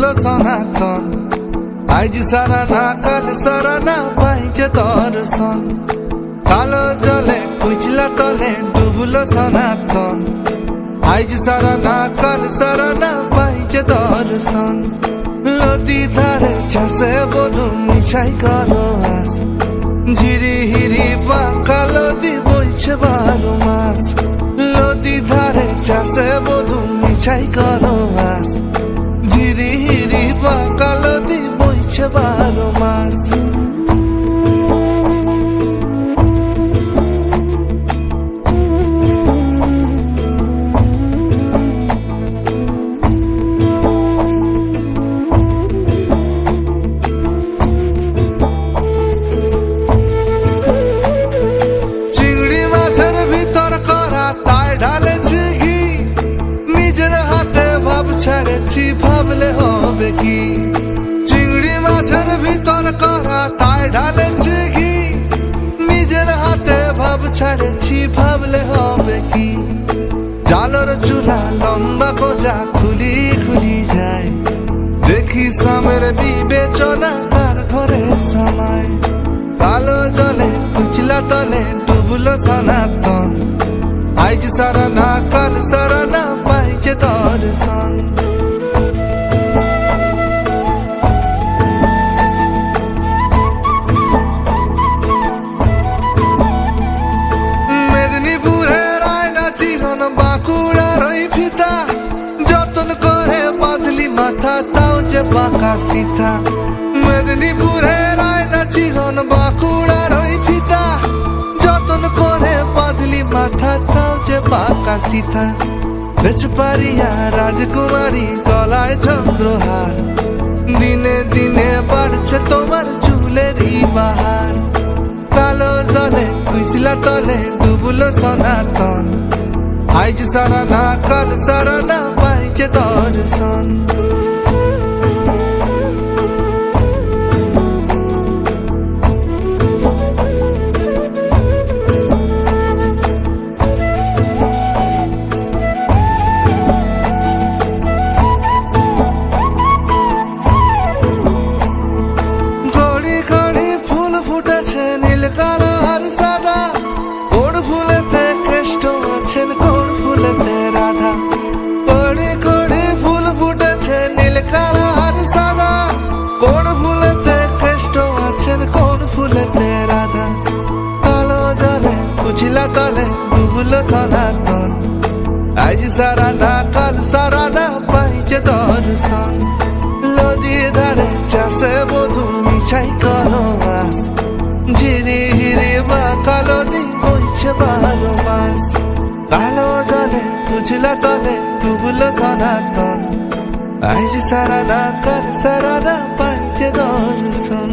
ডুবলো সনাতন। আজ সারা না কাল সারা না পাইছে দর্শন। কালো জলে কুচলা তলে ডুবলো সনাতন। আজ সারা না কাল সারা না পাইছে দর্শন। নদী ধারে চাষে বধু মিশাই কালো আস। ঝিরি হিরি বাঁকা নদী বইছে 12 মাস। নদী ধারে চাষে বধু মিশাই কালো আস। ঝিরি হিরি বাঁকা নদী বইছে 12 মাস। ছেড়েছি ভাবলে হবে কি? চিংড়ি মাছের ভিতর করা তাই ঢালেছি ঘি। নিজের হাতে ভাব ছেড়েছি ভাবলে হবে কি? জালর চুলা লম্বা কোজা খুলি খুলি যায়। দেখি সামের বিবেচনা কার ঘরে সামায়। কালো জলে কুচলা তলে ডুবলো সনাতন। আজ সারা না কাল সারা না পাইছে দর্শন। মেদিনীপুরের আয়না চিরন বাঁকুড়ার ওই ফিতা। যতন করে বাঁধলি মাথা তাও যে বাঁকা সিথা। মেদিনীপুরের আয়না চিরন বাঁকুড়ার ওই ফিতা। যতন করে বাঁধলি মাথা তাও যে বাঁকা সিথা। বেচপারিয়া রাজকুমারী গলায় চন্দ্রহার। দিনে দিনে বাড়ছে তোমার চুলেরই বাহার। কালো জলে কুইসলা তলে ডুবলো সনাতন। আজ সারা না কাল সারা না পাইছে দর্শন। কোন ফুলেতে রাধা কড়ি কড়ি ফুল ফুটেছে নীল কালো আর সাদা। কোন ফুলেতে কৃষ্ণ আছেন কোন ফুলেতে রাধা। কালো জলে কুচলা তলে ডুবলো সনাতন। আজ সারা না কাল সারা না পাইছে দর্শন। নদী ধারে চাষে বধু মিশাই কালো আস। ঝিরি হিরি বাঁকা নদী বইছে 12 মাস। কালো জলে কুচলা তলে ডুবলো সনাতন। আজ সারা না কাল সারা না পাইছে দর্শন।